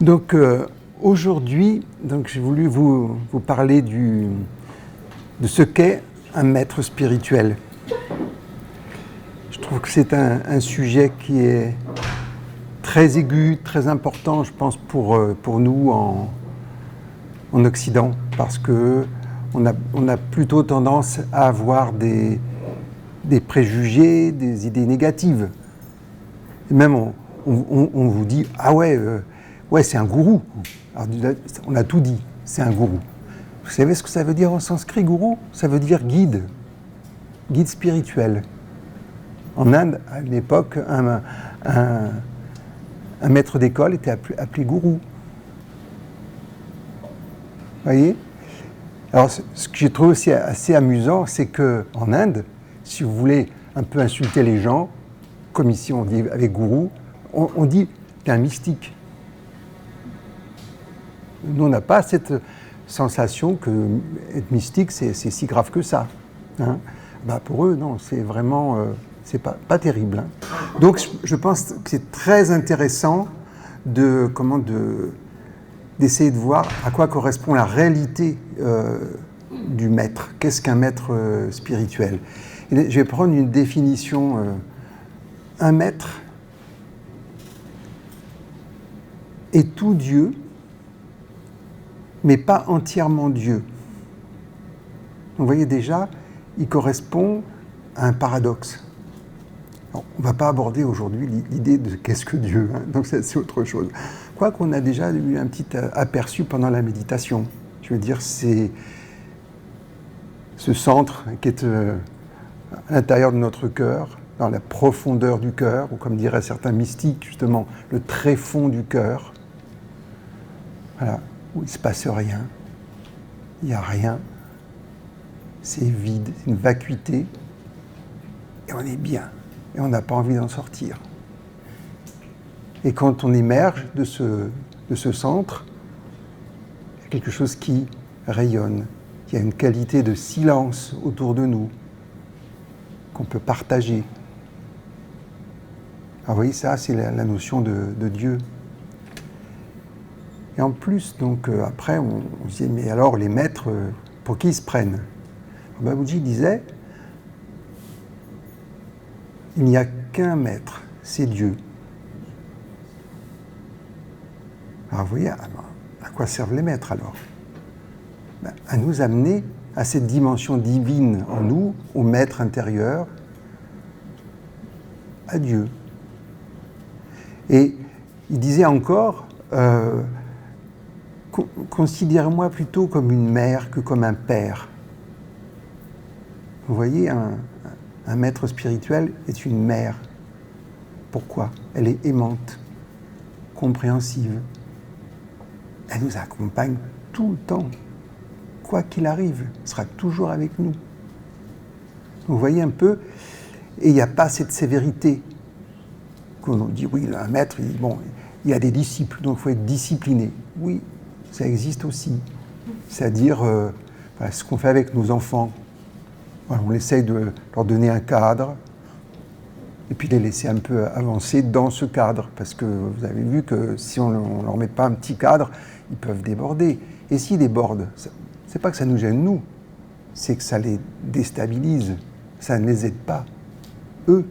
Donc aujourd'hui, j'ai voulu vous parler de ce qu'est un maître spirituel. Je trouve que c'est un sujet qui est très aigu, très important, je pense, pour nous en Occident, parce que on a plutôt tendance à avoir des préjugés, des idées négatives. Et même on vous dit « Ah ouais, c'est un gourou ». Alors, on a tout dit, c'est un gourou. Vous savez ce que ça veut dire en sanskrit, gourou? Ça veut dire guide spirituel. En Inde, à l'époque, un maître d'école était appelé gourou. Vous voyez? Alors, ce que j'ai trouvé aussi assez amusant, c'est qu'en Inde, si vous voulez un peu insulter les gens, comme ici on dit avec gourou, on dit t'es un mystique. Nous, on n'a pas cette sensation que être mystique, c'est si grave que ça. Hein? Pour eux, non, c'est vraiment... c'est pas terrible. Hein. Donc, je pense que c'est très intéressant d'essayer de voir à quoi correspond la réalité du maître. Qu'est-ce qu'un maître spirituel? Et je vais prendre une définition. Un maître est tout Dieu, mais pas entièrement Dieu. Vous voyez déjà, il correspond à un paradoxe. Alors, on ne va pas aborder aujourd'hui l'idée de qu'est-ce que Dieu, hein, donc c'est autre chose. Quoi qu'on a déjà eu un petit aperçu pendant la méditation. Je veux dire, c'est ce centre qui est à l'intérieur de notre cœur, dans la profondeur du cœur, ou comme diraient certains mystiques, justement, le tréfonds du cœur. Voilà, où il ne se passe rien, il n'y a rien, c'est vide, c'est une vacuité, et on est bien, et on n'a pas envie d'en sortir. Et quand on émerge de ce centre, il y a quelque chose qui rayonne, il y a une qualité de silence autour de nous, qu'on peut partager. Alors vous voyez, ça, c'est la notion de Dieu. Et en plus, donc, après, on se dit, mais alors, les maîtres, pour qui ils se prennent? Babaji disait, il n'y a qu'un maître, c'est Dieu. Alors vous voyez, à quoi servent les maîtres alors? À nous amener à cette dimension divine en nous, au maître intérieur, à Dieu. Et il disait encore, considère-moi plutôt comme une mère que comme un père. Vous voyez, un maître spirituel est une mère. Pourquoi? Elle est aimante, compréhensive. Elle nous accompagne tout le temps. Quoi qu'il arrive, elle sera toujours avec nous. Vous voyez un peu, et il n'y a pas cette sévérité. Qu'on dit, oui, un maître, il y a des disciples, donc il faut être discipliné. Oui, ça existe aussi. C'est-à-dire, ce qu'on fait avec nos enfants. Voilà, on essaye de leur donner un cadre, et puis les laisser un peu avancer dans ce cadre, parce que vous avez vu que si on ne leur met pas un petit cadre, ils peuvent déborder. Et s'ils débordent, c'est pas que ça nous gêne nous, c'est que ça les déstabilise, ça ne les aide pas, eux.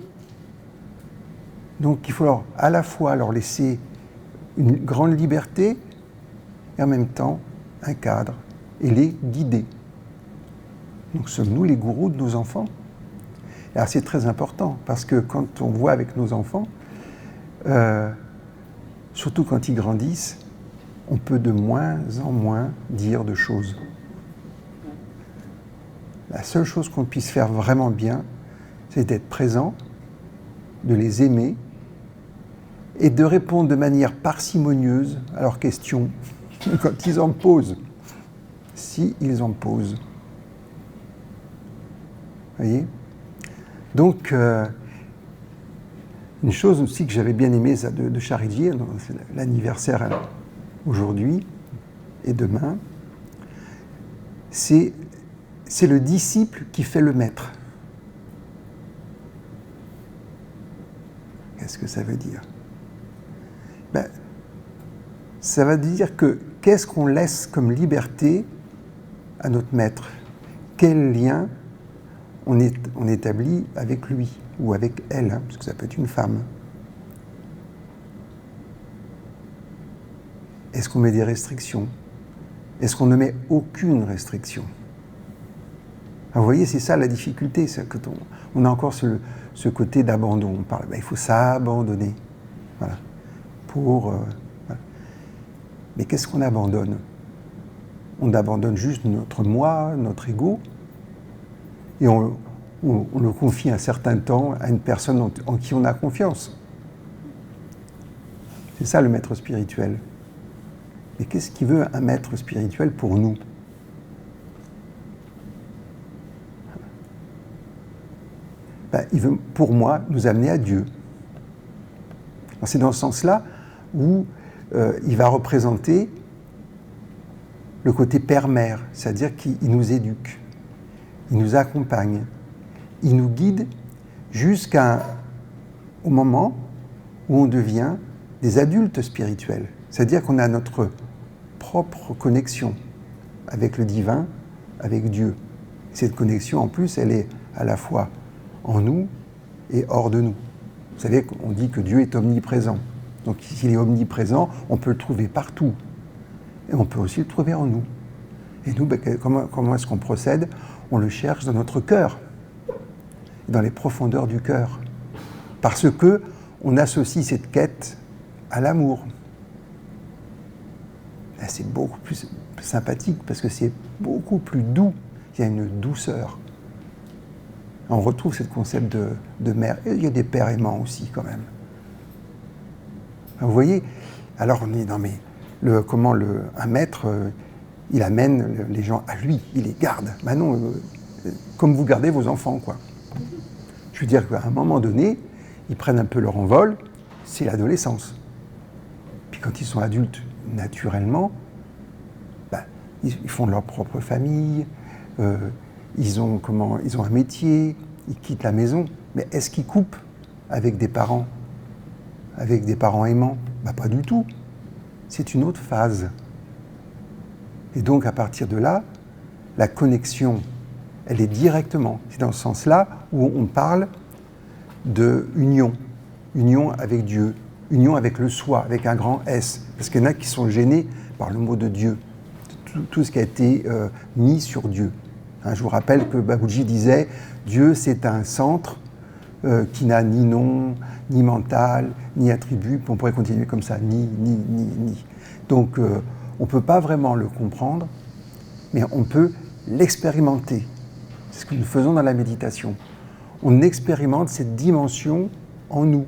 Donc il faut à la fois leur laisser une grande liberté, et en même temps un cadre, et les guider. Donc sommes-nous les gourous de nos enfants? Alors c'est très important, parce que quand on voit avec nos enfants, surtout quand ils grandissent, on peut de moins en moins dire de choses. La seule chose qu'on puisse faire vraiment bien, c'est d'être présent, de les aimer, et de répondre de manière parcimonieuse à leurs questions, quand ils en posent, si ils en posent. Vous voyez? Donc, une chose aussi que j'avais bien aimée ça, de Charidji, c'est l'anniversaire aujourd'hui et demain, c'est le disciple qui fait le maître. Qu'est-ce que ça veut dire? ça va dire que qu'est-ce qu'on laisse comme liberté à notre maître? Quel lien on établit avec lui ou avec elle, hein, parce que ça peut être une femme. Est-ce qu'on met des restrictions? Est-ce qu'on ne met aucune restriction? Alors, vous voyez, c'est ça la difficulté, c'est que on a encore ce côté d'abandon. On parle, il faut s'abandonner. Voilà. Voilà. Mais qu'est-ce qu'on abandonne? On abandonne juste notre moi, notre ego, et on le confie un certain temps à une personne en qui on a confiance. C'est ça le maître spirituel. Mais qu'est-ce qu'il veut un maître spirituel pour nous? Il veut, pour moi, nous amener à Dieu. C'est dans ce sens-là où il va représenter le côté père-mère, c'est-à-dire qu'il nous éduque, il nous accompagne, il nous guide jusqu'au moment où on devient des adultes spirituels. C'est-à-dire qu'on a notre propre connexion avec le divin, avec Dieu. Cette connexion, en plus, elle est à la fois en nous et hors de nous. Vous savez qu'on dit que Dieu est omniprésent. Donc s'il est omniprésent, on peut le trouver partout. Et on peut aussi le trouver en nous. Et nous, comment est-ce qu'on procède? On le cherche dans notre cœur, dans les profondeurs du cœur. Parce que on associe cette quête à l'amour. Là, c'est beaucoup plus sympathique parce que c'est beaucoup plus doux. Il y a une douceur. On retrouve ce concept de mère. Et il y a des pères aimants aussi, quand même. Vous voyez? Alors on dit, non mais, un maître, il amène les gens à lui, il les garde. Ben non, comme vous gardez vos enfants, quoi. Je veux dire qu'à un moment donné, ils prennent un peu leur envol, c'est l'adolescence. Puis quand ils sont adultes, naturellement, ils font leur propre famille, ils ont un métier, ils quittent la maison. Mais est-ce qu'ils coupent avec des parents aimants? Pas du tout. C'est une autre phase. Et donc, à partir de là, la connexion, elle est directement. C'est dans ce sens-là où on parle de union. Union avec Dieu. Union avec le soi, avec un grand S. Parce qu'il y en a qui sont gênés par le mot de Dieu. Tout ce qui a été mis sur Dieu. Je vous rappelle que Babuji disait « Dieu, c'est un centre qui n'a ni nom, ni mental, ni attribut. » On pourrait continuer comme ça, ni. Donc, on ne peut pas vraiment le comprendre, mais on peut l'expérimenter. C'est ce que nous faisons dans la méditation. On expérimente cette dimension en nous.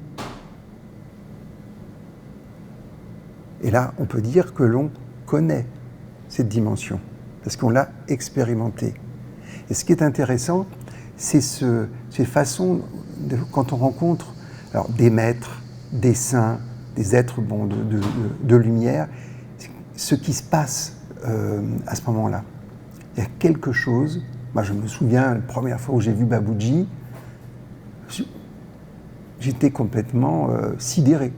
Et là, on peut dire que l'on connaît cette dimension, parce qu'on l'a expérimentée. Et ce qui est intéressant, c'est ces façons, quand on rencontre des maîtres, des saints, des êtres de lumière, ce qui se passe à ce moment-là. Il y a quelque chose, moi je me souviens, la première fois où j'ai vu Babuji, j'étais complètement sidéré.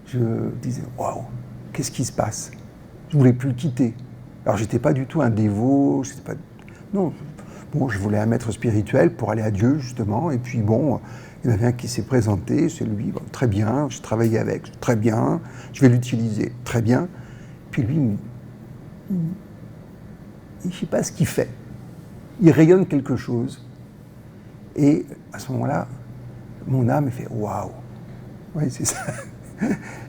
Je disais, waouh, qu'est-ce qui se passe? Je ne voulais plus le quitter. Alors je n'étais pas du tout un dévot, non. Bon, je voulais un maître spirituel pour aller à Dieu, justement, et puis bon, il y en avait un qui s'est présenté, c'est lui, très bien, je travaillais avec, très bien, je vais l'utiliser, très bien. Puis lui, je ne sais pas ce qu'il fait. Il rayonne quelque chose. Et à ce moment-là, mon âme fait « waouh ». Oui, c'est ça. Et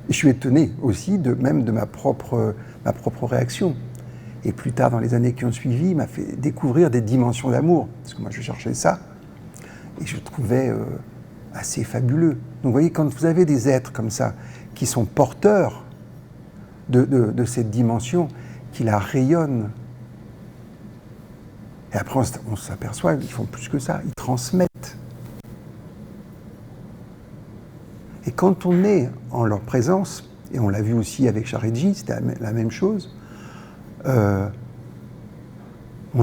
je suis étonné aussi même de ma propre réaction. Et plus tard, dans les années qui ont suivi, il m'a fait découvrir des dimensions d'amour. Parce que moi, je cherchais ça. Et je le trouvais assez fabuleux. Donc, vous voyez, quand vous avez des êtres comme ça, qui sont porteurs de cette dimension, qui la rayonnent, et après, on s'aperçoit qu'ils font plus que ça, ils transmettent. Et quand on est en leur présence, et on l'a vu aussi avec Sharedji, c'était la même chose, on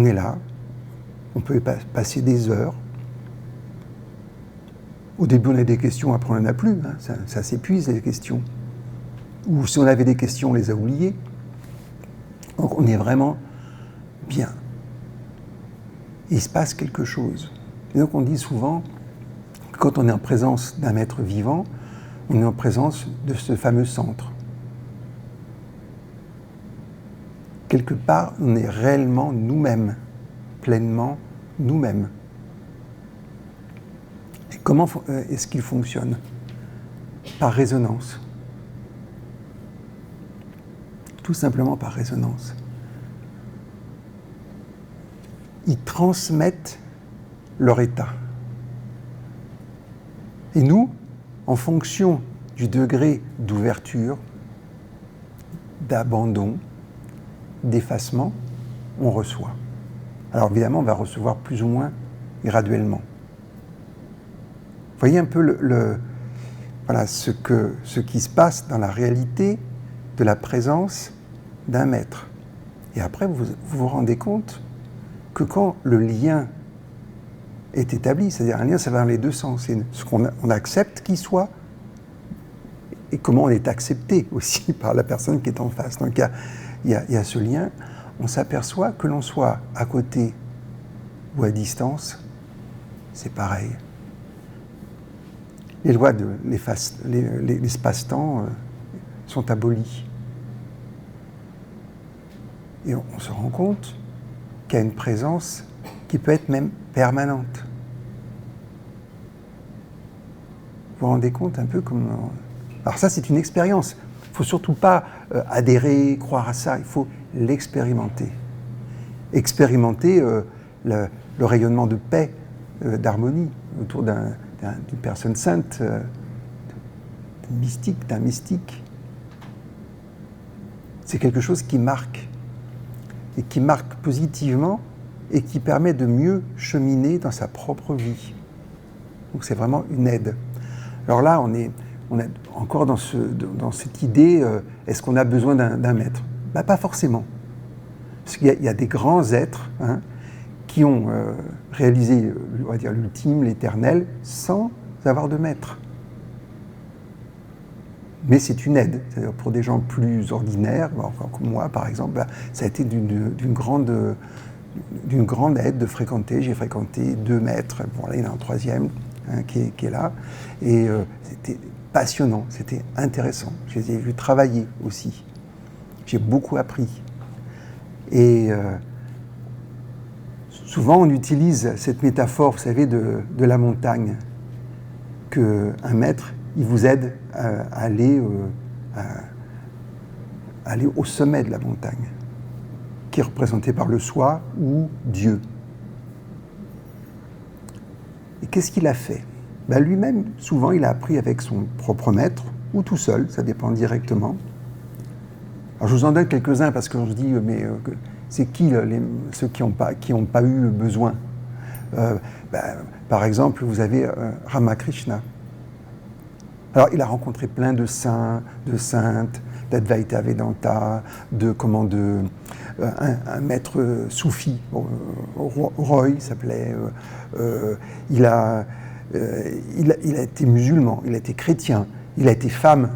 est là, on peut passer des heures. Au début, on a des questions, après on n'en a plus, hein, ça s'épuise les questions. ou si on avait des questions, on les a oubliées. Donc on est vraiment bien. Il se passe quelque chose. Et donc on dit souvent, quand on est en présence d'un maître vivant, on est en présence de ce fameux centre. Quelque part, on est réellement nous-mêmes, pleinement nous-mêmes. Et comment est-ce qu'il fonctionne? Par résonance. Tout simplement par résonance. Ils transmettent leur état. Et nous, en fonction du degré d'ouverture, d'abandon, d'effacement, on reçoit. Alors évidemment, on va recevoir plus ou moins graduellement. Vous voyez un peu voilà, ce qui se passe dans la réalité de la présence d'un maître. Et après, vous vous rendez compte que quand le lien est établi, c'est-à-dire un lien, ça va dans les deux sens. C'est ce qu'on accepte qu'il soit et comment on est accepté aussi par la personne qui est en face. Donc il y a ce lien. On s'aperçoit que l'on soit à côté ou à distance, c'est pareil. Les lois de l'espace-temps sont abolies. Et on se rend compte qu'il y a une présence qui peut être même permanente. Vous vous rendez compte un peu comment... Alors ça, c'est une expérience. Il ne faut surtout pas adhérer, croire à ça. Il faut l'expérimenter. Expérimenter le rayonnement de paix, d'harmonie autour d'une personne sainte, d'un mystique. C'est quelque chose qui marque, et qui marque positivement, et qui permet de mieux cheminer dans sa propre vie. Donc c'est vraiment une aide. Alors là, on est encore dans cette idée, est-ce qu'on a besoin d'un maître? Pas forcément. Parce qu'il y a des grands êtres qui ont réalisé, on va dire, l'ultime, l'éternel, sans avoir de maître. Mais c'est une aide. C'est-à-dire pour des gens plus ordinaires, comme moi par exemple, ça a été d'une grande aide de fréquenter. J'ai fréquenté 2 maîtres. Bon, là, il y en a un troisième qui est là. Et c'était passionnant, c'était intéressant. Je les ai vus travailler aussi. J'ai beaucoup appris. Et souvent, on utilise cette métaphore, vous savez, de la montagne, qu'un maître, il vous aide à aller au sommet de la montagne, qui est représenté par le soi ou Dieu. Et qu'est-ce qu'il a fait? Lui-même, souvent, il a appris avec son propre maître, ou tout seul, ça dépend directement. Alors, je vous en donne quelques-uns, parce qu'on se dit, mais c'est qui ceux qui n'ont pas eu besoin? Par exemple, vous avez Ramakrishna. Alors, il a rencontré plein de saints, de saintes, d'Advaita Vedanta, un maître soufi, Roy s'appelait. Il a été musulman, il a été chrétien, il a été femme.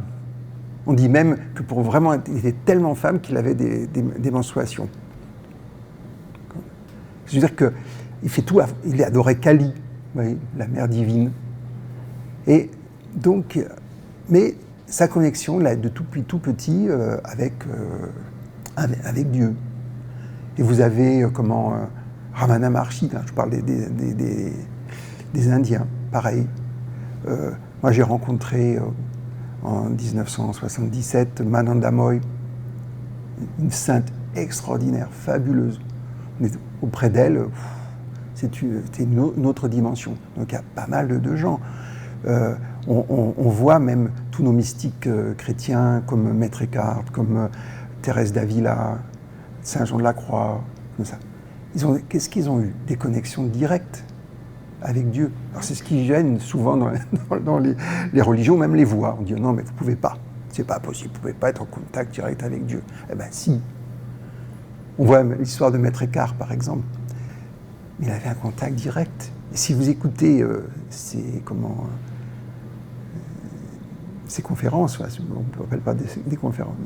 On dit même que pour vraiment, il était tellement femme qu'il avait des menstruations. C'est-à-dire qu'il fait tout, il adorait Kali, vous voyez, la mère divine. Et donc, mais sa connexion, là, de tout petit, avec Dieu. Et vous avez Ramana Maharshi, là, je parle des Indiens, pareil. Moi, j'ai rencontré en 1977 Mananda Moy, une sainte extraordinaire, fabuleuse. On est auprès d'elle, c'était une autre dimension. Donc il y a pas mal de gens. On voit même tous nos mystiques chrétiens comme Maître Eckhart, comme Thérèse d'Avila, Saint Jean de la Croix, comme ça. Qu'est-ce qu'ils ont eu? Des connexions directes avec Dieu. Alors c'est ce qui gêne souvent dans les religions, même les voix. On dit non, mais vous ne pouvez pas, c'est pas possible, vous ne pouvez pas être en contact direct avec Dieu. Eh bien si. On voit l'histoire de Maître Eckhart, par exemple. Il avait un contact direct. Et si vous écoutez ces conférences, on ne appelle pas des conférences,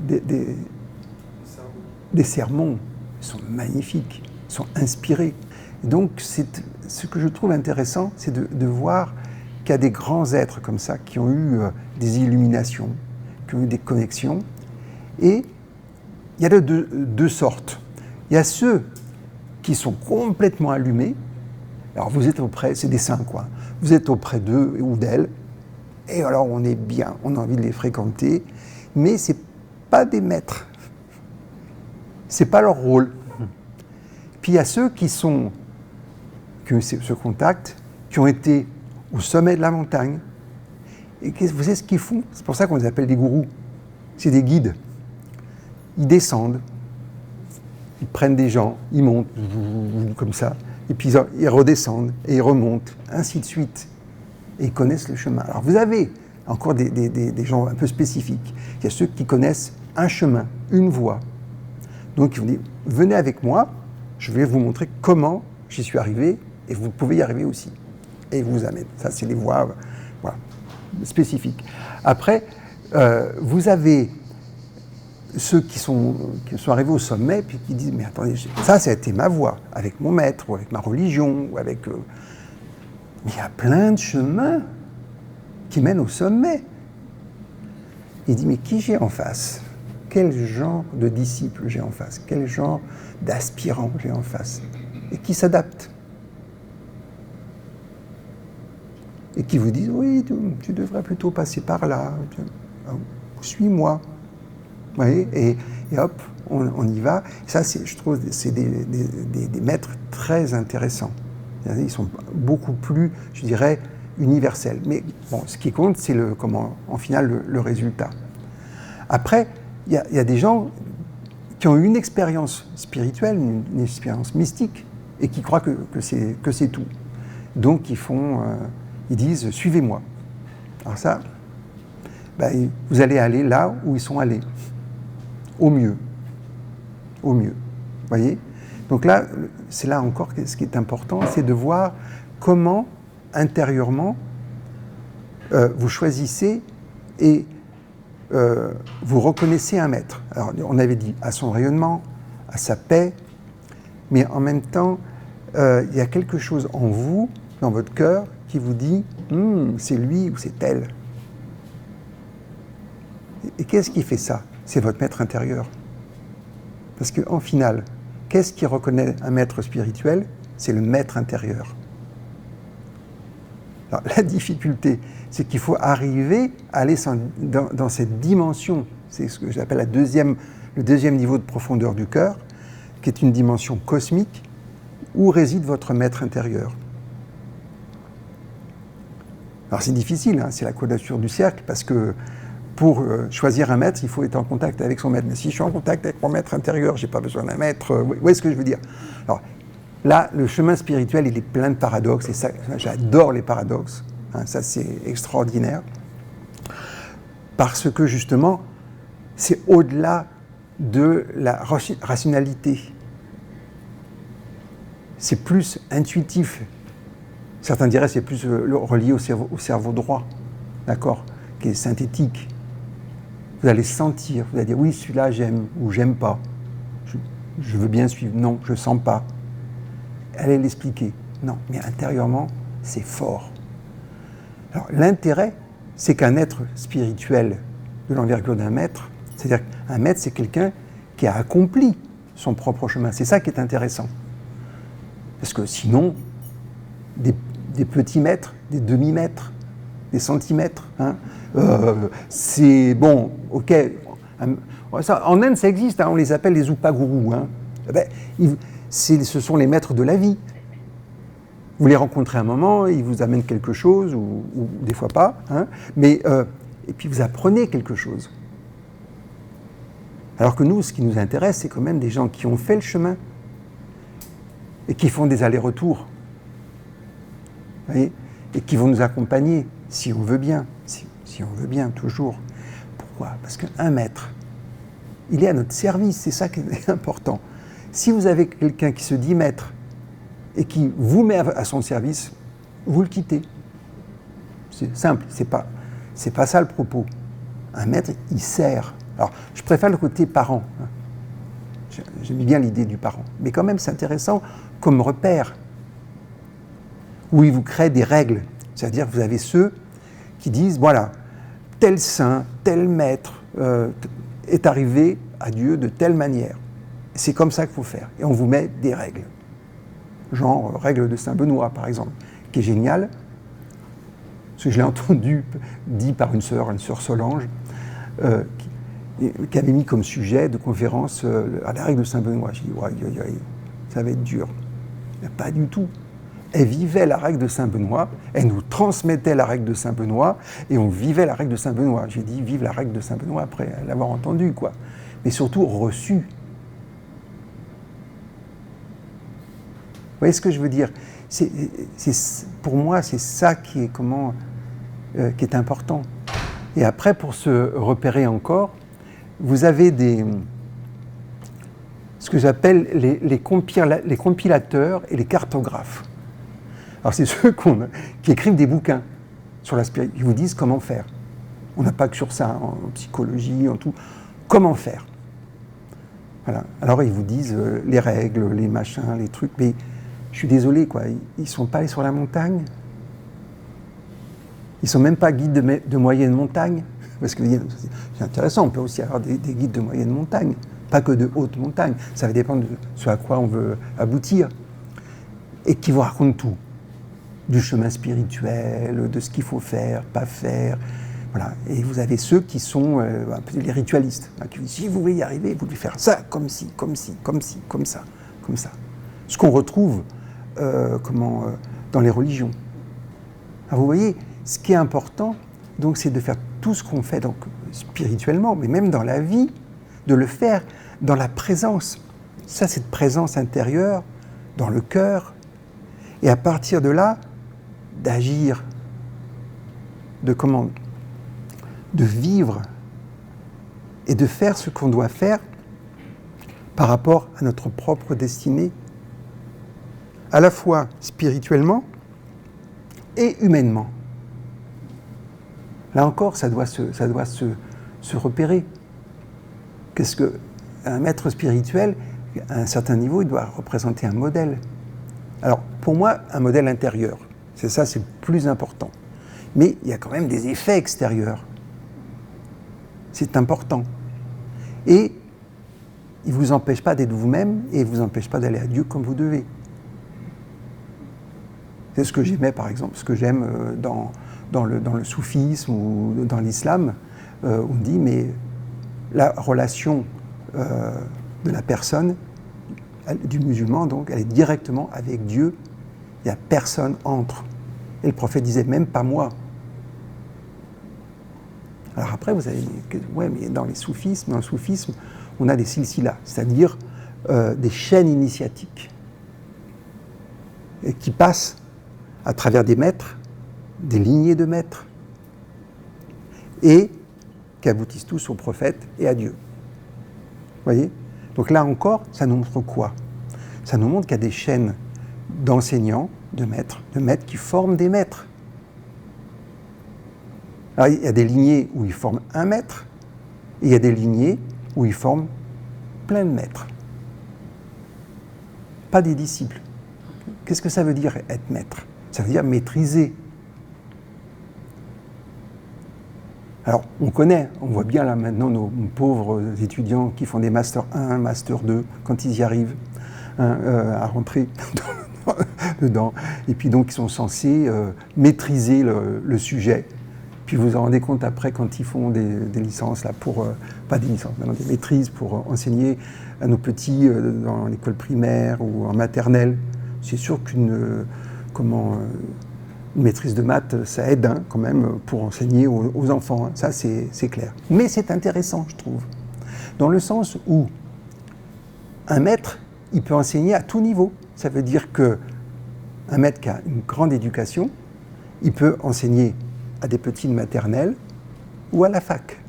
des sermons, ils sont magnifiques, ils sont inspirés. Et donc, ce que je trouve intéressant, c'est de voir qu'il y a des grands êtres comme ça qui ont eu des illuminations, qui ont eu des connexions. Et il y a de deux sortes. Il y a ceux qui sont complètement allumés. Alors vous êtes auprès, c'est des saints quoi. Vous êtes auprès d'eux ou d'elles. Et alors on est bien, on a envie de les fréquenter. Mais c'est pas des maîtres. C'est pas leur rôle. Puis il y a ceux qui ont eu ce contact, qui ont été au sommet de la montagne. Et vous savez ce qu'ils font? C'est pour ça qu'on les appelle des gourous. C'est des guides. Ils descendent, ils prennent des gens, ils montent, comme ça, et puis ils redescendent, et ils remontent, ainsi de suite. Et ils connaissent le chemin. Alors vous avez encore des gens un peu spécifiques. Il y a ceux qui connaissent un chemin, une voie. Donc ils vont dire, venez avec moi, je vais vous montrer comment j'y suis arrivé, et vous pouvez y arriver aussi. Et ils vous amènent. Ça, c'est les voies voilà, spécifiques. Après, vous avez ceux qui sont arrivés au sommet, puis qui disent, mais attendez, ça a été ma voie, avec mon maître, ou avec ma religion, ou avec... Mais il y a plein de chemins qui mènent au sommet. Il dit, mais qui j'ai en face? Quel genre de disciples j'ai en face? Quel genre d'aspirants j'ai en face? Et qui s'adaptent. Et qui vous disent, oui, tu devrais plutôt passer par là, suis-moi. Vous voyez, et hop, on y va. Ça, je trouve, c'est des maîtres très intéressants. Ils sont beaucoup plus, je dirais, universels. Mais bon, ce qui compte, c'est en final le résultat. Après, il y a des gens qui ont eu une expérience spirituelle, une expérience mystique, et qui croient que c'est tout. Donc, ils disent, suivez-moi. Alors ça, vous allez aller là où ils sont allés. Au mieux. Au mieux. Vous voyez? Donc là, c'est là encore ce qui est important, c'est de voir comment, intérieurement, vous choisissez et vous reconnaissez un maître. Alors, on avait dit à son rayonnement, à sa paix, mais en même temps, il y a quelque chose en vous, dans votre cœur, qui vous dit c'est lui ou c'est elle. Et qu'est-ce qui fait ça? C'est votre maître intérieur. Parce qu'en final, qu'est-ce qui reconnaît un maître spirituel? C'est le maître intérieur. Alors, la difficulté, c'est qu'il faut arriver à aller dans cette dimension. C'est ce que j'appelle le deuxième niveau de profondeur du cœur, qui est une dimension cosmique, où réside votre maître intérieur. Alors c'est difficile, hein, c'est la quadrature du cercle, parce que pour choisir un maître, il faut être en contact avec son maître. Mais si je suis en contact avec mon maître intérieur, je n'ai pas besoin d'un maître. Vous voyez ce que je veux dire? Alors là, le chemin spirituel, il est plein de paradoxes, et ça, j'adore les paradoxes. Hein, ça, c'est extraordinaire. Parce que justement, c'est au-delà de la rationalité. C'est plus intuitif. Certains diraient que c'est plus relié au cerveau droit, d'accord, qui est synthétique. Vous allez sentir, vous allez dire oui, celui-là j'aime ou j'aime pas. Je veux bien suivre, non, je sens pas. Allez l'expliquer. Non, mais intérieurement, c'est fort. Alors l'intérêt, c'est qu'un être spirituel de l'envergure d'un maître, c'est-à-dire qu'un maître, c'est quelqu'un qui a accompli son propre chemin. C'est ça qui est intéressant. Parce que sinon, des petits mètres, des demi-mètres, des centimètres, hein, c'est bon, ok. Ça, en Inde, ça existe, hein, on les appelle les Upagourous. Hein. Ce sont les maîtres de la vie. Vous les rencontrez un moment, ils vous amènent quelque chose, ou des fois pas, hein, mais, et puis vous apprenez quelque chose. Alors que nous, ce qui nous intéresse, c'est quand même des gens qui ont fait le chemin et qui font des allers-retours. Vous voyez, et qui vont nous accompagner, si on veut bien, si on veut bien, toujours. Pourquoi? Parce qu'un maître, il est à notre service, c'est ça qui est important. Si vous avez quelqu'un qui se dit maître et qui vous met à son service, vous le quittez. C'est simple, c'est pas ça le propos. Un maître, il sert. Alors, je préfère le côté parent. J'aime bien l'idée du parent. Mais quand même, c'est intéressant comme repère, où il vous crée des règles. C'est-à-dire que vous avez ceux qui disent, voilà, tel saint, tel maître est arrivé à Dieu de telle manière. C'est comme ça qu'il faut faire. Et on vous met des règles. Genre, règle de Saint Benoît, par exemple, qui est géniale. Parce que je l'ai entendu dit par une sœur Solange, qui avait mis comme sujet de conférence à la règle de Saint Benoît. J'ai dit, ouais, ça va être dur. Mais pas du tout. Elle vivait la règle de Saint Benoît, elle nous transmettait la règle de Saint Benoît, et on vivait la règle de Saint Benoît. J'ai dit, vive la règle de Saint Benoît après l'avoir entendue, quoi. Mais surtout reçue. Vous voyez ce que je veux dire ? Pour moi, c'est ça qui est important. Et après, pour se repérer encore, vous avez ce que j'appelle les compilateurs et les cartographes. Alors, c'est ceux qui écrivent des bouquins sur la spiritualité. Ils vous disent comment faire. On n'a pas que sur ça, en psychologie, en tout. Comment faire. Voilà. Alors, ils vous disent les règles, les machins, les trucs. Mais je suis désolé, quoi. Ils ne sont pas allés sur la montagne. Ils ne sont même pas guides de moyenne montagne. Parce que c'est intéressant, on peut aussi avoir des guides de moyenne montagne, pas que de haute montagne. Ça va dépendre de ce à quoi on veut aboutir. Et qui vous racontent tout. Du chemin spirituel, de ce qu'il faut faire, pas faire. Voilà. Et vous avez ceux qui sont les ritualistes, qui disent, si vous voulez y arriver, vous devez faire ça, comme ci, comme ci, comme ci, comme ça, comme ça. Ce qu'on retrouve dans les religions. Alors vous voyez, ce qui est important, donc, c'est de faire tout ce qu'on fait donc, spirituellement, mais même dans la vie, de le faire dans la présence. Ça, cette présence intérieure, dans le cœur, et à partir de là, d'agir, de vivre et de faire ce qu'on doit faire par rapport à notre propre destinée, à la fois spirituellement et humainement. Là encore, ça doit se repérer. Qu'est-ce qu'un maître spirituel, à un certain niveau, il doit représenter un modèle. Alors, pour moi, un modèle intérieur. C'est le plus important. Mais il y a quand même des effets extérieurs. C'est important. Et il ne vous empêche pas d'être vous-même et il ne vous empêche pas d'aller à Dieu comme vous devez. C'est ce que j'aimais, par exemple, ce que j'aime dans le soufisme ou dans l'islam. On dit, mais la relation de la personne, du musulman, donc, elle est directement avec Dieu. Il n'y a personne entre. Et le prophète disait, même pas moi. Alors après, vous avez, ouais, mais dans le soufisme, on a des silsilas, c'est-à-dire des chaînes initiatiques qui passent à travers des maîtres, des lignées de maîtres, et qui aboutissent tous au prophète et à Dieu. Vous voyez ? Donc là encore, ça nous montre quoi ? Ça nous montre qu'il y a des chaînes d'enseignants, de maîtres qui forment des maîtres. Alors il y a des lignées où ils forment un maître, et il y a des lignées où ils forment plein de maîtres. Pas des disciples. Qu'est-ce que ça veut dire être maître ? Ça veut dire maîtriser. Alors, on voit bien là maintenant nos pauvres étudiants qui font des Master 1, Master 2, quand ils y arrivent, à rentrer dedans. Et puis donc, ils sont censés maîtriser le sujet. Puis vous vous rendez compte après, quand ils font des licences, là, pas des licences, mais des maîtrises pour enseigner à nos petits dans l'école primaire ou en maternelle. C'est sûr qu'une maîtrise de maths, ça aide quand même pour enseigner aux enfants. Ça, c'est clair. Mais c'est intéressant, je trouve. Dans le sens où un maître, il peut enseigner à tout niveau. Ça veut dire qu'un maître qui a une grande éducation, il peut enseigner à des petits de maternelle ou à la fac,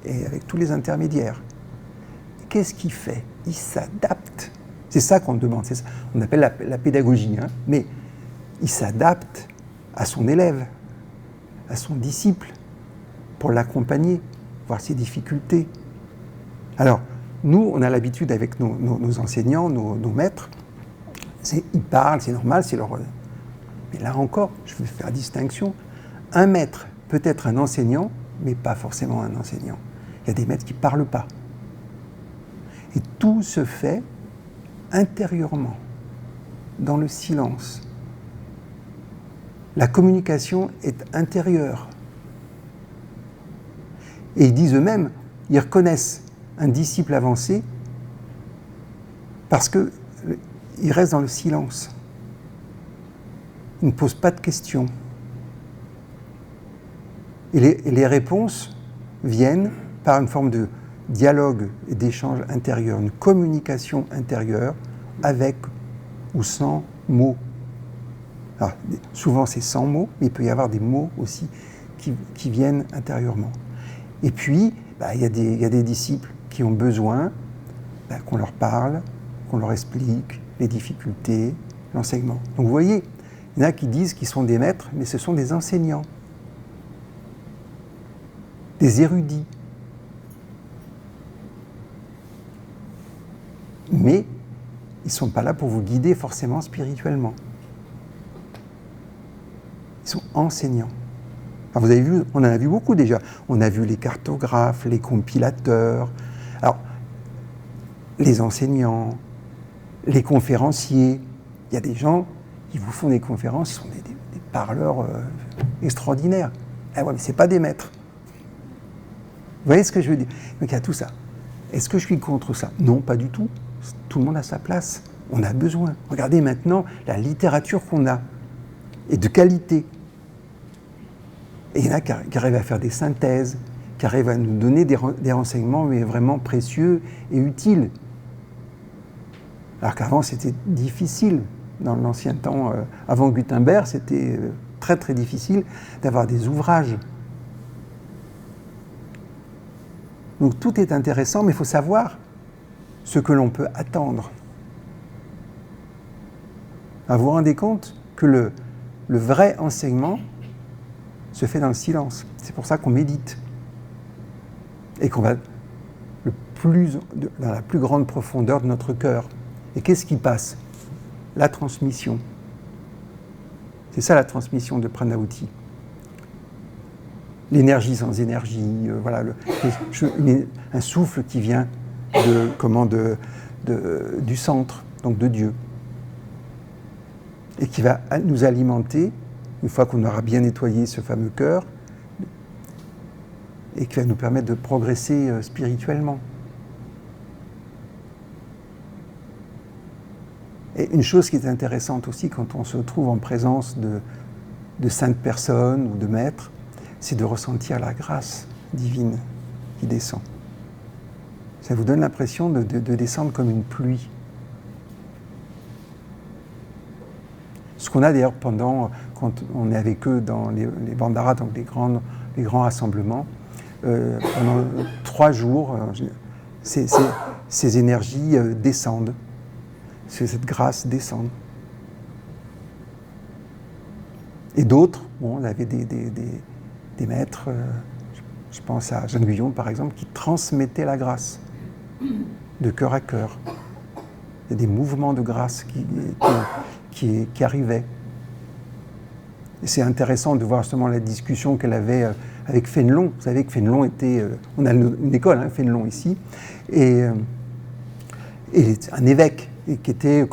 et avec tous les intermédiaires. Qu'est-ce qu'il fait ? Il s'adapte. C'est ça qu'on demande. C'est ça. On appelle la pédagogie. Mais il s'adapte à son élève, à son disciple, pour l'accompagner. voir ses difficultés. Alors, nous, on a l'habitude avec nos enseignants, nos maîtres, ils parlent, c'est normal, c'est leur... Mais là encore, je veux faire distinction. Un maître peut être un enseignant, mais pas forcément un enseignant. Il y a des maîtres qui ne parlent pas. Et tout se fait intérieurement, dans le silence. La communication est intérieure. Et ils disent eux-mêmes, ils reconnaissent un disciple avancé parce qu'il reste dans le silence. Il ne pose pas de questions. Et les réponses viennent par une forme de dialogue et d'échange intérieur, une communication intérieure avec ou sans mots. Alors, souvent c'est sans mots, mais il peut y avoir des mots aussi qui viennent intérieurement. Et puis, il y a des disciples qui ont besoin qu'on leur parle, qu'on leur explique les difficultés, l'enseignement. Donc vous voyez, il y en a qui disent qu'ils sont des maîtres, mais ce sont des enseignants, des érudits. Mais ils ne sont pas là pour vous guider forcément spirituellement. Ils sont enseignants. Alors vous avez vu, on en a vu beaucoup déjà. On a vu les cartographes, les compilateurs, alors, les enseignants, les conférenciers. Il y a des gens qui vous font des conférences, ils sont des parleurs extraordinaires. Eh ouais, mais ce n'est pas des maîtres. Vous voyez ce que je veux dire? Donc il y a tout ça. Est-ce que je suis contre ça? Non, pas du tout. Tout le monde a sa place. On a besoin. Regardez maintenant la littérature qu'on a, et de qualité. Et il y en a qui arrivent à faire des synthèses, qui arrivent à nous donner des renseignements mais vraiment précieux et utiles. Alors qu'avant, c'était difficile. Dans l'ancien temps, avant Gutenberg, c'était très très difficile d'avoir des ouvrages. Donc tout est intéressant, mais il faut savoir ce que l'on peut attendre. Alors, vous vous rendez compte que le vrai enseignement se fait dans le silence. C'est pour ça qu'on médite. Et qu'on va dans la plus grande profondeur de notre cœur. Et qu'est-ce qui passe? La transmission. C'est ça la transmission de Pranavuti. L'énergie sans énergie, voilà, un souffle qui vient du centre, donc de Dieu, et qui va nous alimenter, une fois qu'on aura bien nettoyé ce fameux cœur, et qui va nous permettre de progresser spirituellement. Et une chose qui est intéressante aussi quand on se trouve en présence de saintes personnes ou de maîtres, c'est de ressentir la grâce divine qui descend. Ça vous donne l'impression de descendre comme une pluie. Ce qu'on a d'ailleurs quand on est avec eux dans les bandaras, donc les grands rassemblements, pendant 3 jours, ces énergies descendent. Cette grâce descend. Et d'autres, on avait des maîtres, je pense à Jeanne Guyon par exemple, qui transmettaient la grâce de cœur à cœur. Il y a des mouvements de grâce qui arrivaient. Et c'est intéressant de voir justement la discussion qu'elle avait avec Fénelon. Vous savez que Fénelon était... on a une école, Fénelon ici, et un évêque, et qui était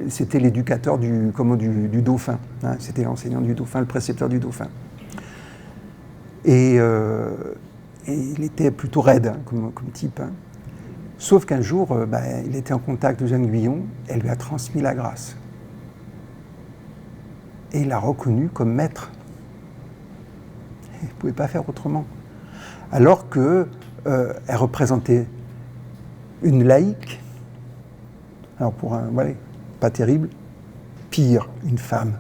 c'était l'éducateur du dauphin. C'était l'enseignant du dauphin, le précepteur du dauphin. Et il était plutôt raide comme type. Sauf qu'un jour, il était en contact de Jeanne Guyon, elle lui a transmis la grâce. Et il l'a reconnu comme maître. Il ne pouvait pas faire autrement. Alors qu'elle représentait une laïque, alors pas terrible, pire, une femme.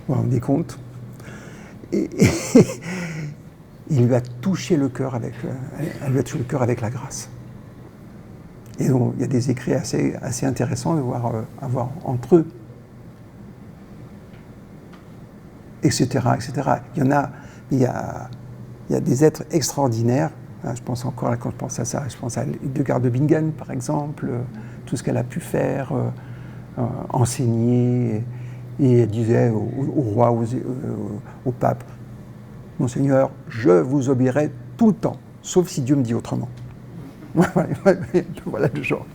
Vous vous rendez compte? Et il lui a touché le cœur elle lui a touché le cœur avec la grâce. Et donc, il y a des écrits assez intéressants à voir entre eux. Etc., etc. Il y a des êtres extraordinaires Je pense encore, quand je pense à ça, je pense à Hildegard de Bingen, par exemple, tout ce qu'elle a pu faire, enseigner, et elle disait au roi, au pape, « Monseigneur, je vous obéirai tout le temps, sauf si Dieu me dit autrement. » Voilà le genre.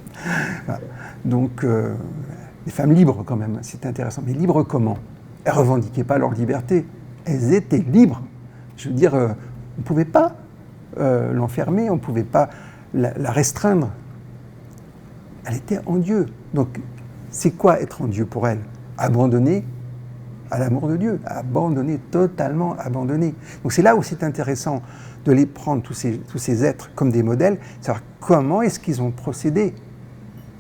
Voilà. Donc, des femmes libres quand même, c'est intéressant. Mais libres comment? Elles ne revendiquaient pas leur liberté. Elles étaient libres. Je veux dire, on ne pouvait pas l'enfermer, on ne pouvait pas la restreindre. Elle était en Dieu. Donc, c'est quoi être en Dieu pour elle? Abandonner à l'amour de Dieu, abandonner, totalement abandonner. Donc c'est là où c'est intéressant de les prendre, tous ces êtres, comme des modèles, savoir comment est-ce qu'ils ont procédé.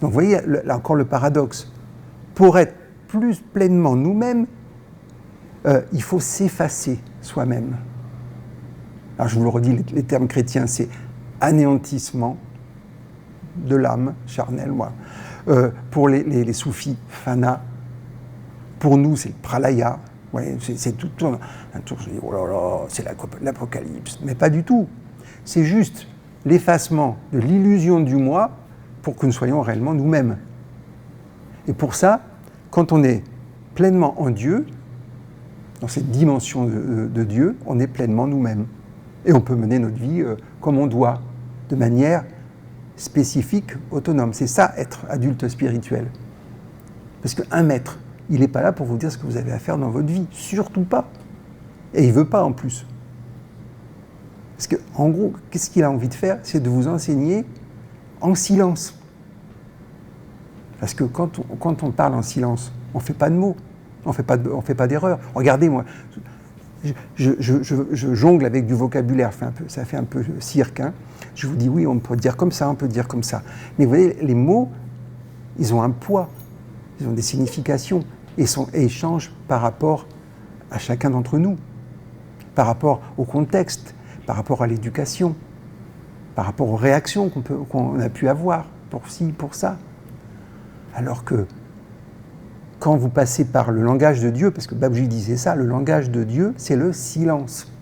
Donc vous voyez, là encore le paradoxe. Pour être plus pleinement nous-mêmes, il faut s'effacer soi-même. Alors je vous le redis, les termes chrétiens, c'est anéantissement de l'âme charnelle. Moi. Pour les soufis, fana. Pour nous, c'est le pralaya. Ouais, c'est tout un tour. Je dis, oh là là, c'est l'apocalypse. Mais pas du tout. C'est juste l'effacement de l'illusion du moi pour que nous soyons réellement nous-mêmes. Et pour ça, quand on est pleinement en Dieu, dans cette dimension de Dieu, on est pleinement nous-mêmes. Et on peut mener notre vie comme on doit, de manière spécifique, autonome. C'est ça, être adulte spirituel. Parce qu'un maître, il n'est pas là pour vous dire ce que vous avez à faire dans votre vie. Surtout pas. Et il ne veut pas en plus. Parce qu'en gros, qu'est-ce qu'il a envie de faire? C'est de vous enseigner en silence. Parce que quand on parle en silence, on ne fait pas de mots. On ne fait pas d'erreur. Regardez, moi, je jongle avec du vocabulaire. Ça fait un peu cirque. Hein. Je vous dis oui, on peut dire comme ça, on peut dire comme ça. Mais vous voyez, les mots, ils ont un poids. Ils ont des significations. Et changent par rapport à chacun d'entre nous, par rapport au contexte, par rapport à l'éducation, par rapport aux réactions qu'on a pu avoir pour ci, pour ça. Alors que quand vous passez par le langage de Dieu, parce que Babuji disait ça, le langage de Dieu, c'est le silence.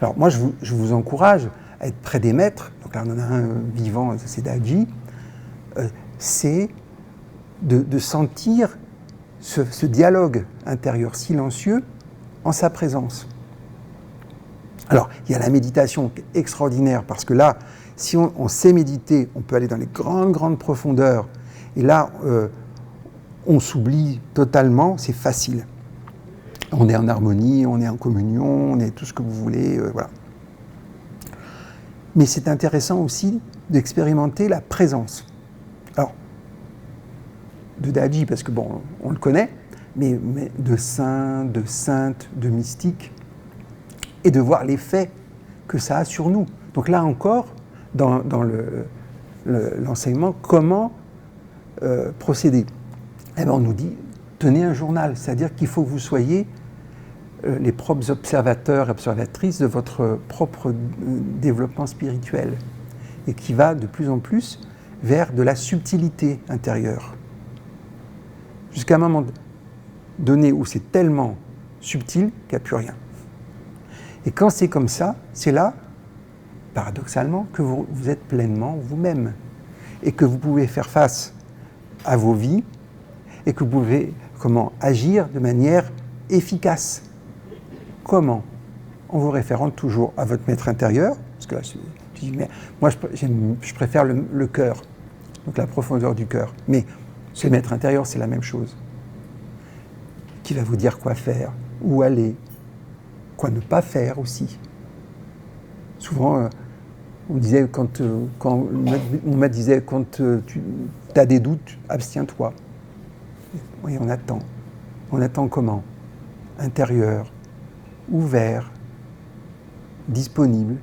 Alors moi, je vous encourage à être près des maîtres. Donc là, on en a un vivant, c'est Daji. C'est de sentir ce dialogue intérieur silencieux en sa présence. Alors, il y a la méditation qui est extraordinaire, parce que là, si on sait méditer, on peut aller dans les grandes profondeurs, et là, on s'oublie totalement, c'est facile. On est en harmonie, on est en communion, on est tout ce que vous voulez, voilà. Mais c'est intéressant aussi d'expérimenter la présence. Alors, de Daji, parce que bon, on le connaît, mais de saint, de sainte, de mystique, et de voir l'effet que ça a sur nous. Donc là encore, dans l'enseignement, comment procéder? Eh bien, on nous dit, tenez un journal, c'est-à-dire qu'il faut que vous soyez les propres observateurs et observatrices de votre propre développement spirituel, et qui va de plus en plus vers de la subtilité intérieure. Jusqu'à un moment donné où c'est tellement subtil qu'il n'y a plus rien. Et quand c'est comme ça, c'est là, paradoxalement, que vous êtes pleinement vous-même. Et que vous pouvez faire face à vos vies, et que vous pouvez agir de manière efficace. Comment? En vous référant toujours à votre maître intérieur, parce que là, je dis, mais moi je préfère le cœur, donc la profondeur du cœur. Mais ce maître intérieur, c'est la même chose. Qui va vous dire quoi faire, où aller, quoi ne pas faire aussi. Souvent, on disait, quand mon maître disait, quand tu as des doutes, abstiens-toi. Oui, on attend. On attend comment? Intérieur, ouvert, disponible.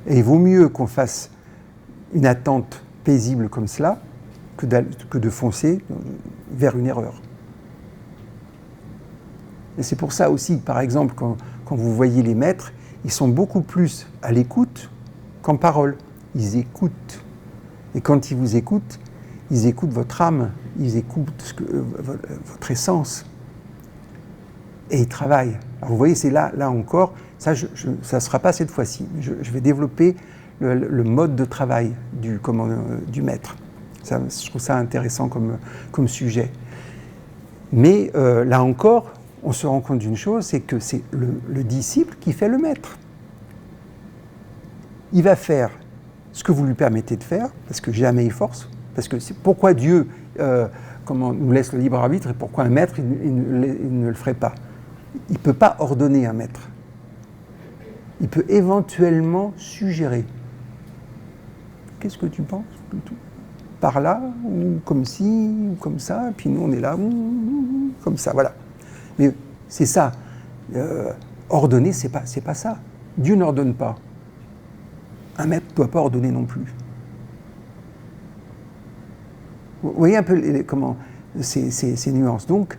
Et il vaut mieux qu'on fasse une attente paisible comme cela que de foncer vers une erreur. Et c'est pour ça aussi, par exemple, quand vous voyez les maîtres, ils sont beaucoup plus à l'écoute qu'en parole. Ils écoutent. Et quand ils vous écoutent, ils écoutent votre âme, ils écoutent votre essence. et il travaille. Alors vous voyez, c'est là encore, ça ne sera pas cette fois-ci. Je vais développer le mode de travail du maître. Ça, je trouve ça intéressant comme sujet. Mais là encore, on se rend compte d'une chose, c'est que c'est le disciple qui fait le maître. Il va faire ce que vous lui permettez de faire, parce que jamais il force, parce que c'est pourquoi Dieu nous laisse le libre arbitre et pourquoi un maître il ne le ferait pas. Il ne peut pas ordonner un maître. Il peut éventuellement suggérer. Qu'est-ce que tu penses plutôt ? Par là, ou comme ci, ou comme ça, et puis nous on est là, comme ça, voilà. Mais c'est ça. Ordonner, c'est pas ça. Dieu n'ordonne pas. Un maître ne doit pas ordonner non plus. Vous voyez un peu comment ces nuances. Donc,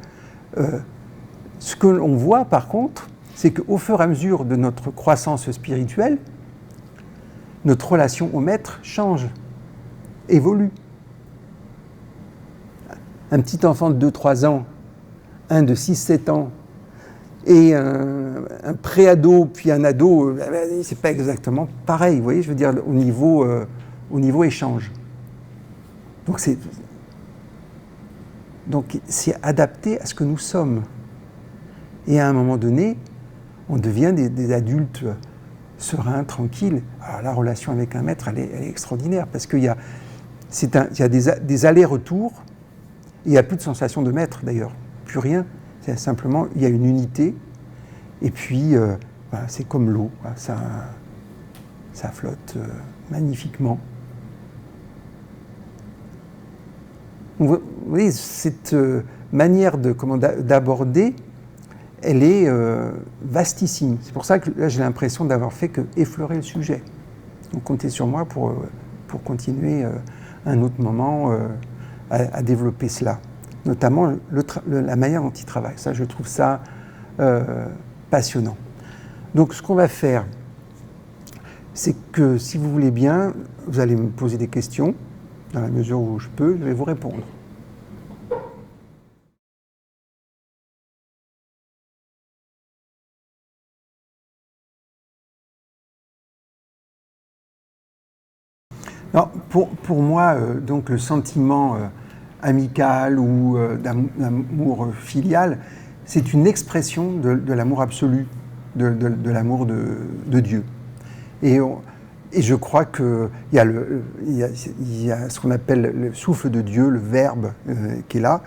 ce que l'on voit par contre, c'est qu'au fur et à mesure de notre croissance spirituelle, notre relation au maître change, évolue. Un petit enfant de 2-3 ans, un de 6-7 ans, et un pré-ado, puis un ado, c'est pas exactement pareil, vous voyez, je veux dire, au niveau échange. Donc c'est adapté à ce que nous sommes. Et à un moment donné, on devient des adultes sereins, tranquilles. Alors la relation avec un maître, elle est extraordinaire, parce qu'il y a des allers-retours, et il n'y a plus de sensation de maître d'ailleurs, plus rien. C'est simplement, il y a une unité, et puis voilà, c'est comme l'eau, ça flotte magnifiquement. Vous voyez, cette manière d'aborder, elle est vastissime. C'est pour ça que là, j'ai l'impression d'avoir fait que effleurer le sujet. Donc comptez sur moi pour continuer un autre moment à développer cela. Notamment la manière dont il travaille. Ça, je trouve ça passionnant. Donc ce qu'on va faire, c'est que si vous voulez bien, vous allez me poser des questions. Dans la mesure où je peux, je vais vous répondre. Alors, pour moi, donc le sentiment amical ou d'amour filial, c'est une expression de l'amour absolu, de l'amour de Dieu. Et je crois qu'il y a ce qu'on appelle le souffle de Dieu, le Verbe qui est là,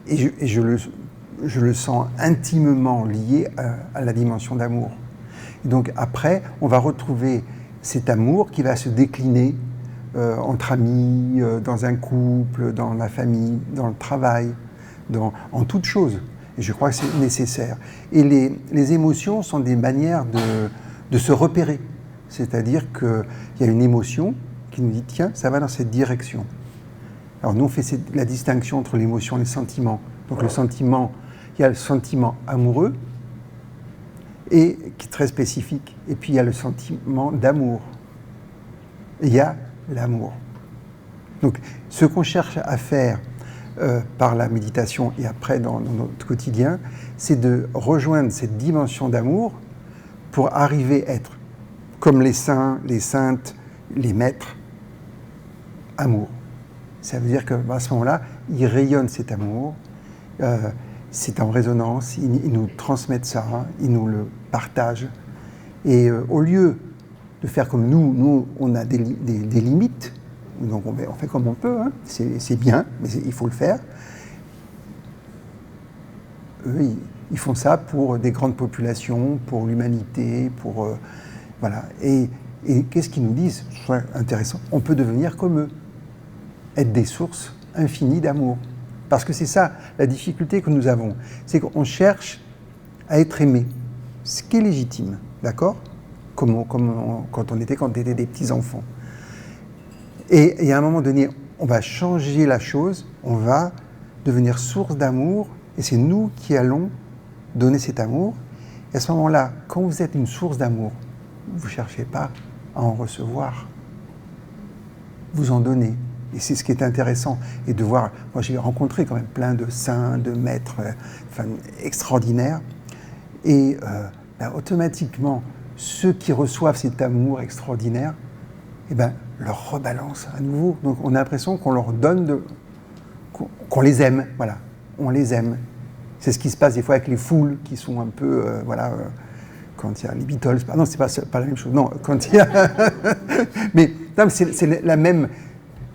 et je le sens intimement lié à la dimension d'amour. Et donc après, on va retrouver cet amour qui va se décliner entre amis, dans un couple, dans la famille, dans le travail, en toute chose. Et je crois que c'est nécessaire. Et les émotions sont des manières de se repérer. C'est-à-dire qu'il y a une émotion qui nous dit « tiens, ça va dans cette direction ». Alors nous, on fait la distinction entre l'émotion et le sentiment. Donc le sentiment, il y a le sentiment amoureux, et qui est très spécifique. Et puis il y a le sentiment d'amour. Et il y a l'amour. Donc ce qu'on cherche à faire par la méditation et après dans notre quotidien, c'est de rejoindre cette dimension d'amour pour arriver à être comme les saints, les saintes, les maîtres, amour. Ça veut dire qu'à ce moment-là, ils rayonnent cet amour, c'est en résonance, ils nous transmettent ça, ils nous le partagent. Et au lieu de faire comme nous on a des limites, donc on fait comme on peut, hein, c'est bien, mais il faut le faire. Eux, ils font ça pour des grandes populations, pour l'humanité, pour... voilà. Et qu'est-ce qu'ils nous disent ? C'est intéressant. On peut devenir comme eux, être des sources infinies d'amour. Parce que c'est ça, la difficulté que nous avons. C'est qu'on cherche à être aimé, ce qui est légitime, d'accord ? Comme quand on était des petits-enfants. Et à un moment donné, on va changer la chose, on va devenir source d'amour, et c'est nous qui allons donner cet amour. Et à ce moment-là, quand vous êtes une source d'amour, vous ne cherchez pas à en recevoir. Vous en donnez. Et c'est ce qui est intéressant. Et de voir, moi j'ai rencontré quand même plein de saints, de maîtres extraordinaires. Et automatiquement, ceux qui reçoivent cet amour extraordinaire, leur rebalance à nouveau. Donc on a l'impression qu'on leur donne, qu'on les aime, voilà, on les aime. C'est ce qui se passe des fois avec les foules qui sont un peu, quand il y a les Beatles, non, c'est pas la même chose, non, quand il y a... mais non, c'est la même,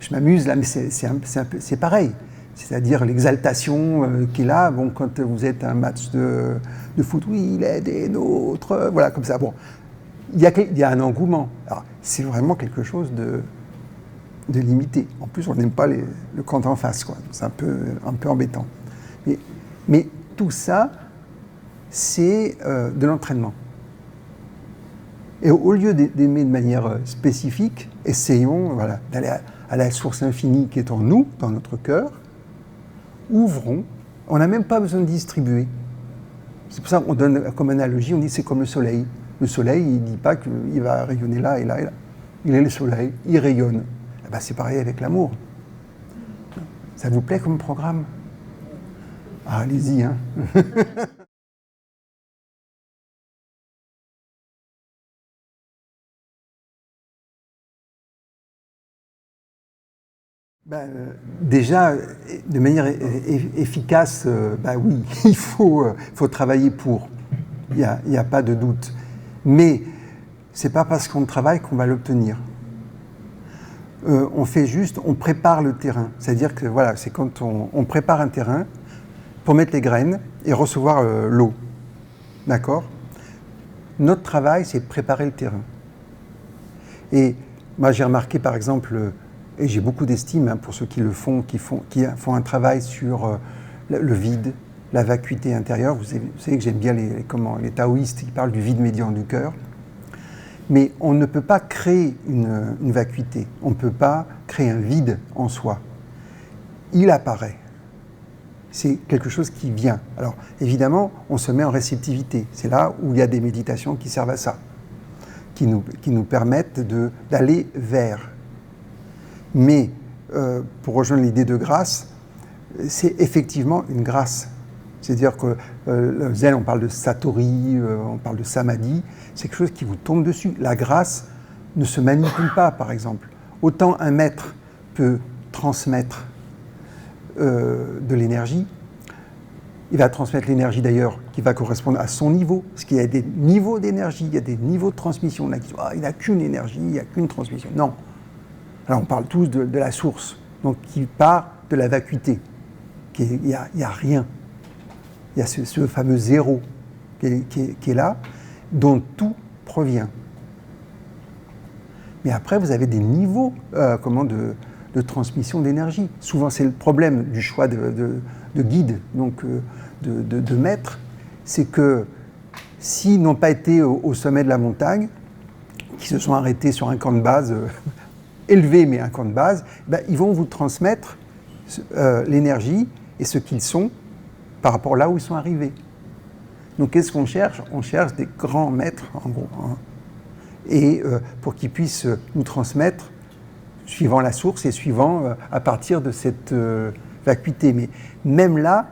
je m'amuse là, mais c'est pareil. C'est-à-dire l'exaltation qui est là, bon, quand vous êtes à un match de foot, oui, il est des nôtres, voilà, comme ça. Bon, il y a un engouement. Alors, c'est vraiment quelque chose de limité. En plus, on n'aime pas le camp en face, quoi. C'est un peu embêtant. Mais tout ça, c'est de l'entraînement. Et au lieu d'aimer de manière spécifique, essayons d'aller à la source infinie qui est en nous, dans notre cœur, ouvrons, on n'a même pas besoin de distribuer. C'est pour ça qu'on donne comme analogie, on dit c'est comme le soleil. Le soleil, il ne dit pas qu'il va rayonner là et là et là. Il est le soleil, il rayonne. C'est pareil avec l'amour. Ça vous plaît comme programme? Allez-y, hein. Déjà, de manière efficace, oui, il faut travailler pour. Il n'y a pas de doute. Mais ce n'est pas parce qu'on travaille qu'on va l'obtenir. On prépare le terrain. C'est-à-dire que c'est quand on prépare un terrain pour mettre les graines et recevoir l'eau. D'accord? Notre travail, c'est de préparer le terrain. Et moi, j'ai remarqué, par exemple, et j'ai beaucoup d'estime pour ceux qui le font, qui font un travail sur le vide, la vacuité intérieure. Vous savez que j'aime bien les taoïstes qui parlent du vide médian du cœur. Mais on ne peut pas créer une vacuité. On ne peut pas créer un vide en soi. Il apparaît. C'est quelque chose qui vient. Alors, évidemment, on se met en réceptivité. C'est là où il y a des méditations qui servent à ça, qui nous permettent d'aller vers. Mais, pour rejoindre l'idée de grâce, c'est effectivement une grâce. C'est-à-dire que le zen, on parle de satori, on parle de samadhi, c'est quelque chose qui vous tombe dessus. La grâce ne se manipule pas, par exemple. Autant un maître peut transmettre de l'énergie, il va transmettre l'énergie d'ailleurs qui va correspondre à son niveau, parce qu'il y a des niveaux d'énergie, il y a des niveaux de transmission. Là, il n'a qu'une énergie, il n'y a qu'une transmission. Non. Alors on parle tous de la source, donc qui part de la vacuité. Il n'y a rien. Il y a ce fameux zéro qui est là, dont tout provient. Mais après, vous avez des niveaux de transmission d'énergie. Souvent, c'est le problème du choix de guide, donc de maître, c'est que s'ils n'ont pas été au sommet de la montagne, qui se sont arrêtés sur un camp de base, élevé mais un camp de base, ils vont vous transmettre l'énergie et ce qu'ils sont par rapport là où ils sont arrivés. Donc qu'est-ce qu'on cherche? On cherche des grands maîtres, en gros, hein, et pour qu'ils puissent nous transmettre suivant la source et suivant à partir de cette vacuité. Mais même là,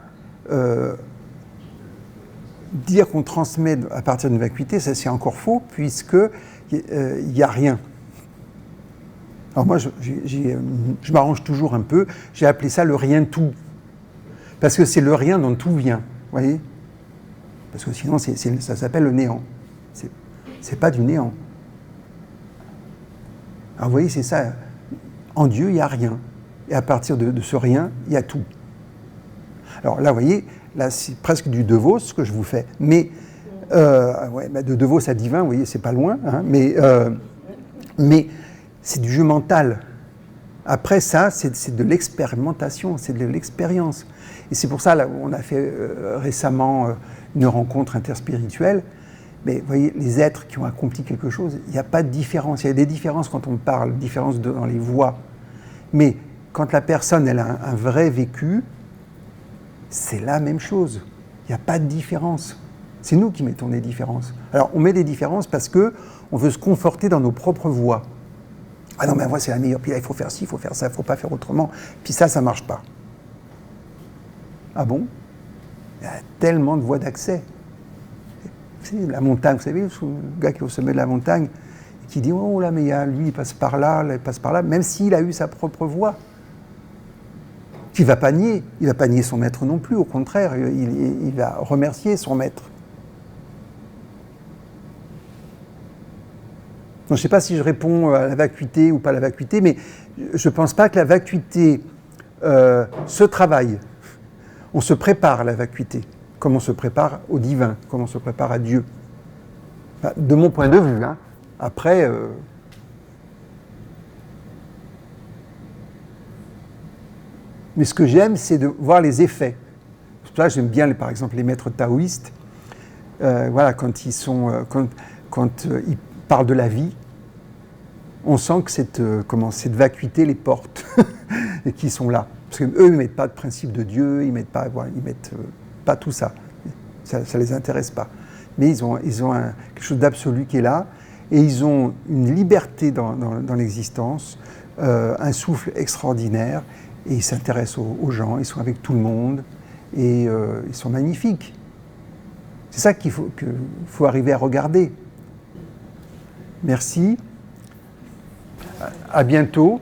dire qu'on transmet à partir d'une vacuité, ça c'est encore faux, puisqu'il n'y a rien. Alors moi, je m'arrange toujours un peu, j'ai appelé ça le rien-tout, parce que c'est le rien dont tout vient, vous voyez? Parce que sinon, ça s'appelle le néant. C'est pas du néant. Alors vous voyez, c'est ça. En Dieu, il n'y a rien. Et à partir de ce rien, il y a tout. Alors là, vous voyez, là, c'est presque du De Vos, ce que je vous fais. Mais, de De Vos à divin, vous voyez, c'est pas loin. Hein, mais c'est du jeu mental. Après ça, c'est de l'expérimentation, c'est de l'expérience. Et c'est pour ça, là, on a fait récemment une rencontre interspirituelle. Mais vous voyez, les êtres qui ont accompli quelque chose, il n'y a pas de différence. Il y a des différences quand on parle, différences dans les voix. Mais quand la personne elle a un vrai vécu, c'est la même chose. Il n'y a pas de différence. C'est nous qui mettons des différences. Alors, on met des différences parce qu'on veut se conforter dans nos propres voix. Ah non, mais moi, c'est la meilleure. Puis là, il faut faire ci, il faut faire ça, il ne faut pas faire autrement. Puis ça ne marche pas. Ah bon? Il y a tellement de voies d'accès. la montagne, vous savez, le gars qui est au sommet de la montagne, qui dit, oh là, mais lui, il passe par là, même s'il a eu sa propre voie. Qu'il ne va pas nier. Il ne va pas nier son maître non plus, au contraire, il va remercier son maître. Donc, je ne sais pas si je réponds à la vacuité ou pas à la vacuité, mais je ne pense pas que la vacuité se travaille. On se prépare à la vacuité, comme on se prépare au divin, comme on se prépare à Dieu. Enfin, de mon point de vue, hein. Après, mais ce que j'aime, c'est de voir les effets. Pour ça, j'aime bien, par exemple, les maîtres taoïstes. Voilà, quand ils parlent de la vie, on sent que cette vacuité les porte et qu'ils sont là. Parce qu'eux, ils ne mettent pas de principe de Dieu, ils mettent pas tout ça. Ça ne les intéresse pas. Mais ils ont quelque chose d'absolu qui est là, et ils ont une liberté dans l'existence, un souffle extraordinaire, et ils s'intéressent aux gens, ils sont avec tout le monde, et ils sont magnifiques. C'est ça qu'il faut arriver à regarder. Merci. À bientôt.